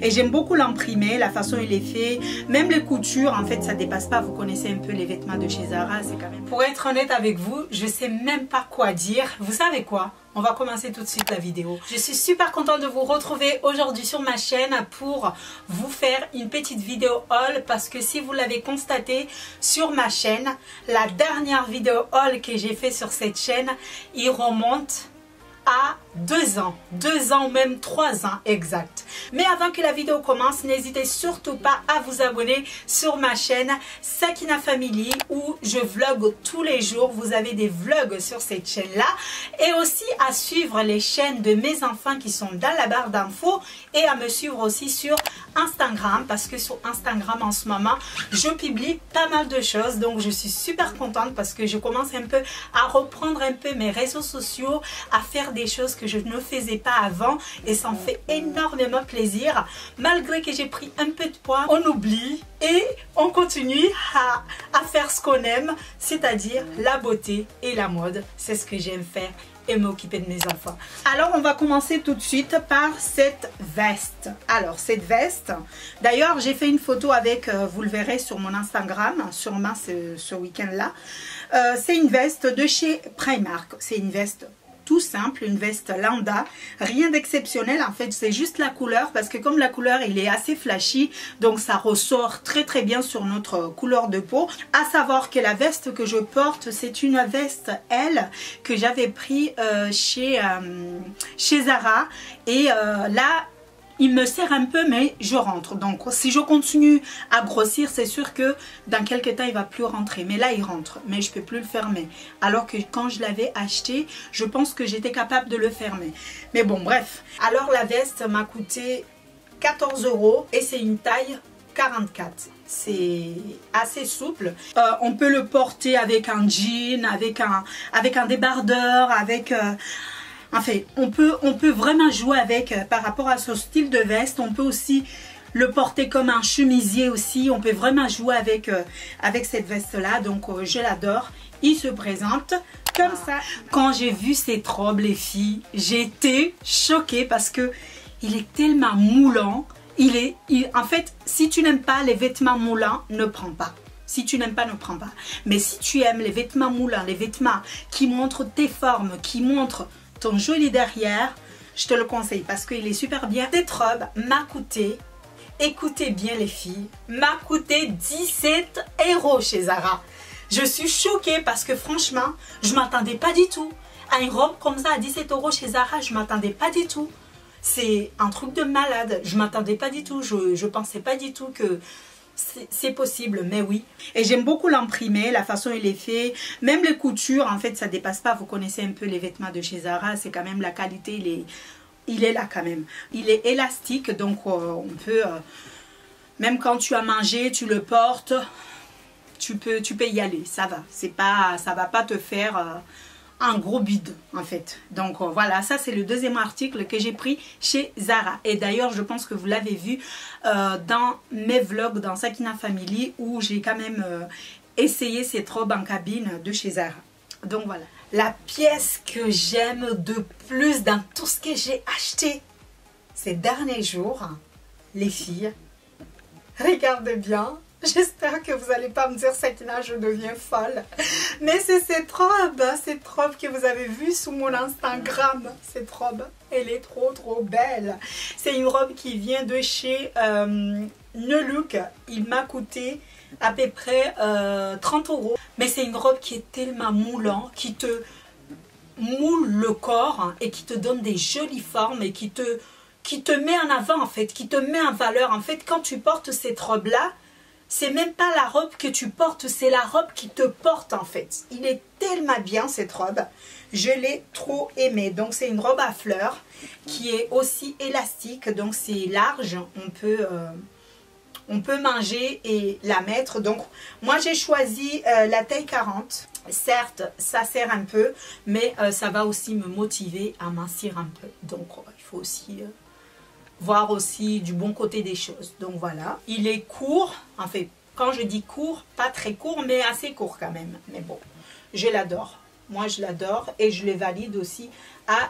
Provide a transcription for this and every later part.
Et j'aime beaucoup l'imprimer, la façon il est fait, même les coutures, en fait ça dépasse pas. Vous connaissez un peu les vêtements de chez Zara, c'est quand même... Pour être honnête avec vous, je sais même pas quoi dire. Vous savez quoi? On va commencer tout de suite la vidéo. Je suis super contente de vous retrouver aujourd'hui sur ma chaîne pour vous faire une petite vidéo haul, parce que si vous l'avez constaté sur ma chaîne, la dernière vidéo haul que j'ai fait sur cette chaîne, il remonte à 2 ans ou même 3 ans exact. Mais avant que la vidéo commence, n'hésitez surtout pas à vous abonner sur ma chaîne Sakina Family, où je vlog tous les jours. Vous avez des vlogs sur cette chaîne là, et aussi à suivre les chaînes de mes enfants qui sont dans la barre d'infos, et à me suivre aussi sur Instagram, parce que sur Instagram en ce moment je publie pas mal de choses. Donc je suis super contente parce que je commence un peu à reprendre un peu mes réseaux sociaux, à faire des choses que je ne faisais pas avant, et ça me fait énormément plaisir. Malgré que j'ai pris un peu de poids, on oublie et on continue à faire ce qu'on aime, c'est-à-dire la beauté et la mode. C'est ce que j'aime faire et m'occuper de mes enfants. Alors on va commencer tout de suite par cette veste. Alors cette veste, d'ailleurs j'ai fait une photo avec, vous le verrez sur mon Instagram, sûrement ce week-end là. C'est une veste de chez Primark. C'est une veste tout simple, une veste lambda, rien d'exceptionnel en fait, c'est juste la couleur, parce que comme la couleur il est assez flashy, donc ça ressort très très bien sur notre couleur de peau. À savoir que la veste que je porte, c'est une veste L que j'avais pris chez Zara, et là il me serre un peu, mais je rentre. Donc si je continue à grossir, c'est sûr que dans quelques temps il va plus rentrer. Mais là il rentre, mais je peux plus le fermer. Alors que quand je l'avais acheté, je pense que j'étais capable de le fermer. Mais bon, bref. Alors la veste m'a coûté 14 € et c'est une taille 44. C'est assez souple. On peut le porter avec un jean, avec un débardeur, avec... Enfin, on peut vraiment jouer avec par rapport à ce style de veste. On peut aussi le porter comme un chemisier aussi. On peut vraiment jouer avec cette veste-là. Donc, je l'adore. Il se présente comme ça. Quand j'ai vu cette robe, les filles, j'ai été choquée parce que il est tellement moulant. En fait, si tu n'aimes pas les vêtements moulants, ne prends pas. Si tu n'aimes pas, ne prends pas. Mais si tu aimes les vêtements moulants, les vêtements qui montrent tes formes, qui montrent ton joli derrière, je te le conseille parce qu'il est super bien. Cette robe m'a coûté, écoutez bien les filles, m'a coûté 17 € chez Zara. Je suis choquée parce que franchement, je ne m'attendais pas du tout à une robe comme ça à 17 € chez Zara. Je ne m'attendais pas du tout. C'est un truc de malade. Je ne m'attendais pas du tout. Je ne pensais pas du tout que... c'est possible, mais oui. Et j'aime beaucoup l'imprimer, la façon il est fait. Même les coutures, en fait, ça dépasse pas. Vous connaissez un peu les vêtements de chez Zara. C'est quand même la qualité, il est là quand même. Il est élastique, donc on peut... même quand tu as mangé, tu le portes, tu peux y aller. Ça va. Ça va pas te faire... un gros bide en fait. Donc voilà, ça c'est le deuxième article que j'ai pris chez Zara. Et d'ailleurs je pense que vous l'avez vu dans mes vlogs dans Sakina Family, où j'ai quand même essayé cette robe en cabine de chez Zara. Donc voilà, la pièce que j'aime de plus dans tout ce que j'ai acheté ces derniers jours, les filles, regardez bien. J'espère que vous n'allez pas me dire Sakina, je deviens folle. Mais c'est cette robe que vous avez vue sous mon Instagram. Cette robe, elle est trop belle. C'est une robe qui vient de chez New Look. Il m'a coûté à peu près 30 €. Mais c'est une robe qui est tellement moulante, qui te moule le corps et qui te donne des jolies formes et qui te met en avant en fait, qui te met en valeur. En fait, quand tu portes cette robe-là, c'est même pas la robe que tu portes, c'est la robe qui te porte en fait. Il est tellement bien cette robe. Je l'ai trop aimée. Donc c'est une robe à fleurs qui est aussi élastique. Donc c'est large. On peut manger et la mettre. Donc moi j'ai choisi la taille 40. Certes, ça sert un peu, mais ça va aussi me motiver à mincir un peu. Donc il faut aussi... voir aussi du bon côté des choses. Donc voilà, il est court, en fait, quand je dis court, pas très court, mais assez court quand même. Mais bon, je l'adore. Moi, je l'adore et je le valide aussi à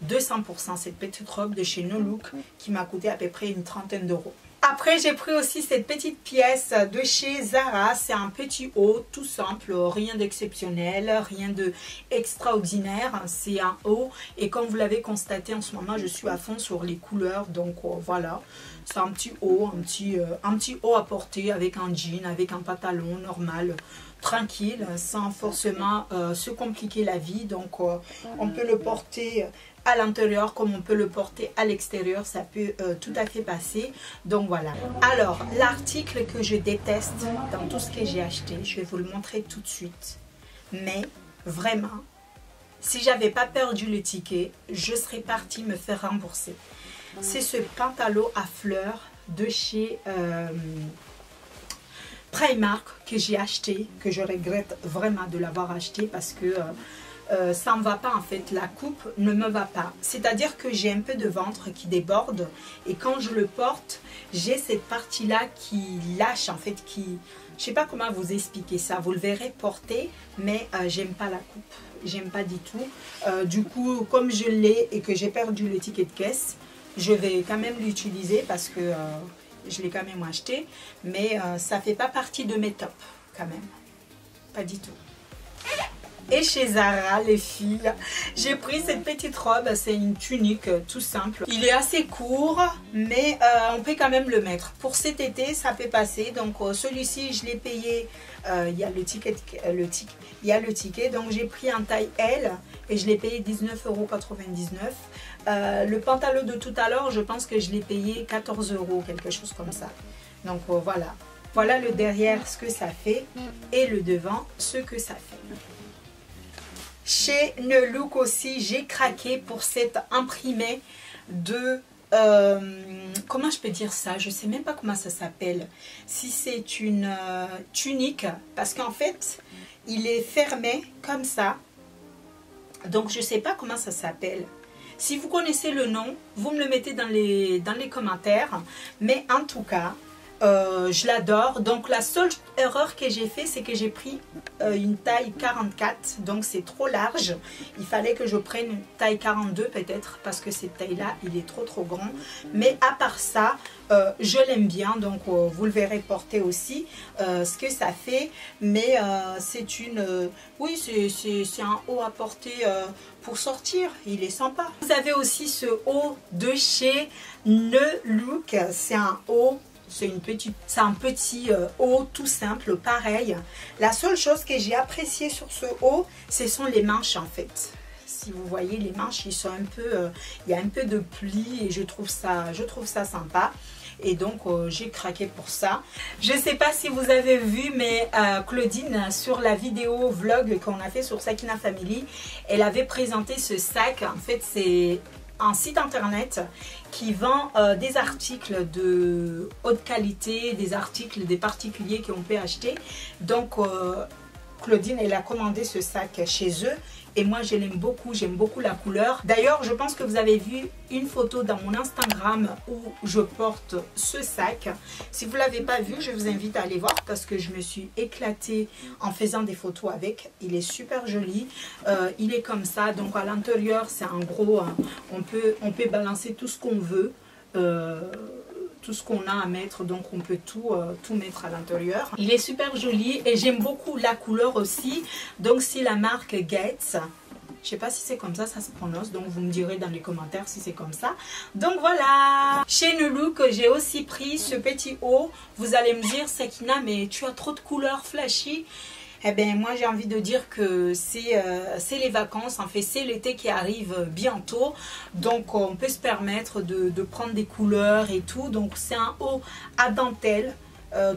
200% cette petite robe de chez No Look qui m'a coûté à peu près une trentaine d'euros. Après, j'ai pris aussi cette petite pièce de chez Zara. C'est un petit haut tout simple, rien d'exceptionnel, rien d'extraordinaire. C'est un haut et comme vous l'avez constaté en ce moment, je suis à fond sur les couleurs. Donc voilà, c'est un petit haut, un petit haut à porter avec un jean, avec un pantalon normal, tranquille, sans forcément se compliquer la vie. Donc on peut le porter à l'intérieur comme on peut le porter à l'extérieur, ça peut tout à fait passer. Donc voilà. Alors l'article que je déteste dans tout ce que j'ai acheté, je vais vous le montrer tout de suite, mais vraiment si j'avais pas perdu le ticket, je serais partie me faire rembourser. C'est ce pantalon à fleurs de chez Primark que j'ai acheté, que je regrette vraiment de l'avoir acheté parce que ça ne va pas en fait, la coupe ne me va pas. C'est-à-dire que j'ai un peu de ventre qui déborde et quand je le porte, j'ai cette partie-là qui lâche en fait, qui... Je ne sais pas comment vous expliquer ça, vous le verrez porter, mais j'aime pas la coupe, j'aime pas du tout. Du coup, comme je l'ai et que j'ai perdu le ticket de caisse, je vais quand même l'utiliser parce que je l'ai quand même acheté, mais ça ne fait pas partie de mes tops quand même, pas du tout. Et chez Zara, les filles, j'ai pris cette petite robe, c'est une tunique tout simple. Il est assez court, mais on peut quand même le mettre. Pour cet été, ça peut passer. Donc celui-ci, je l'ai payé, il y a le ticket, donc j'ai pris un taille L et je l'ai payé 19,99 €. Le pantalon de tout à l'heure, je pense que je l'ai payé 14 €, quelque chose comme ça. Donc voilà. Voilà le derrière, ce que ça fait, et le devant, ce que ça fait. Chez No Look aussi, j'ai craqué pour cette imprimée de... comment je peux dire ça? Je ne sais même pas comment ça s'appelle. Si c'est une tunique, parce qu'en fait, il est fermé comme ça. Donc, je ne sais pas comment ça s'appelle. Si vous connaissez le nom, vous me le mettez dans les commentaires. Mais en tout cas... je l'adore. Donc la seule erreur que j'ai fait, c'est que j'ai pris une taille 44, donc c'est trop large. Il fallait que je prenne une taille 42 peut-être, parce que cette taille là il est trop grand. Mais à part ça, je l'aime bien, donc vous le verrez porter aussi ce que ça fait. Mais c'est une oui, c'est un haut à porter pour sortir, il est sympa. Vous avez aussi ce haut de chez No Look, c'est un haut, c'est un petit haut tout simple, pareil. La seule chose que j'ai appréciée sur ce haut, ce sont les manches en fait. Si vous voyez, les manches, ils sont un peu, il y a un peu de plis et je trouve ça sympa. Et donc j'ai craqué pour ça. Je ne sais pas si vous avez vu, mais Claudine, sur la vidéo vlog qu'on a fait sur Sakina Family, elle avait présenté ce sac. En fait, c'est un site internet qui vend des articles de haute qualité, des articles des particuliers qu'on peut acheter. Donc Claudine, elle a commandé ce sac chez eux et moi je l'aime beaucoup, j'aime beaucoup la couleur. D'ailleurs, je pense que vous avez vu une photo dans mon Instagram où je porte ce sac. Si vous ne l'avez pas vu, je vous invite à aller voir parce que je me suis éclatée en faisant des photos avec. Il est super joli, il est comme ça, donc à l'intérieur c'est un gros, on peut balancer tout ce qu'on veut. Tout ce qu'on a à mettre, donc on peut tout mettre à l'intérieur. Il est super joli et j'aime beaucoup la couleur aussi. Donc c'est la marque Gates. Je sais pas si c'est comme ça se prononce, donc vous me direz dans les commentaires si c'est comme ça. Donc voilà. Chez No Look, j'ai aussi pris ce petit haut. Vous allez me dire, Sakina, mais tu as trop de couleurs flashy. Eh bien, moi, j'ai envie de dire que c'est les vacances. En fait, c'est l'été qui arrive bientôt. Donc, on peut se permettre de prendre des couleurs et tout. Donc, c'est un haut à dentelle,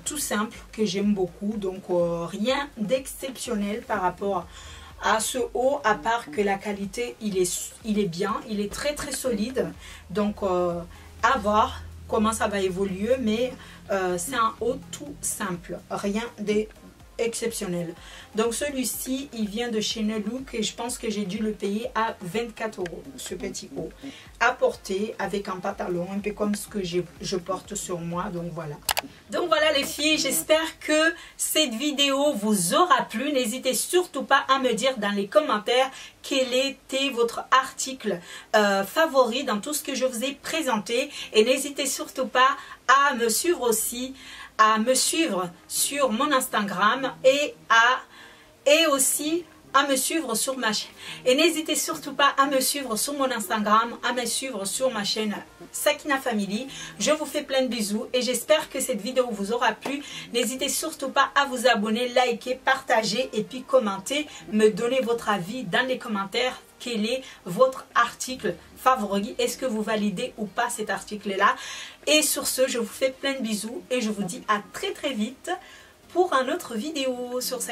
tout simple, que j'aime beaucoup. Donc, rien d'exceptionnel par rapport à ce haut, à part que la qualité, il est bien. Il est très solide. Donc, à voir comment ça va évoluer. Mais c'est un haut tout simple. Rien de exceptionnel. Donc celui-ci, il vient de chez Nelook et je pense que j'ai dû le payer à 24 €, ce petit haut. À porter avec un pantalon, un peu comme ce que je porte sur moi, donc voilà. Donc voilà les filles, j'espère que cette vidéo vous aura plu. N'hésitez surtout pas à me dire dans les commentaires quel était votre article favori dans tout ce que je vous ai présenté. Et n'hésitez surtout pas à me suivre aussi, à me suivre sur mon Instagram et aussi à me suivre sur ma chaîne. Et n'hésitez surtout pas à me suivre sur mon Instagram, à me suivre sur ma chaîne Sakina Family. Je vous fais plein de bisous et j'espère que cette vidéo vous aura plu. N'hésitez surtout pas à vous abonner, liker, partager et puis commenter. Me donner votre avis dans les commentaires. Quel est votre article favori? Est-ce que vous validez ou pas cet article-là? Et sur ce, je vous fais plein de bisous et je vous dis à très très vite pour une autre vidéo sur cette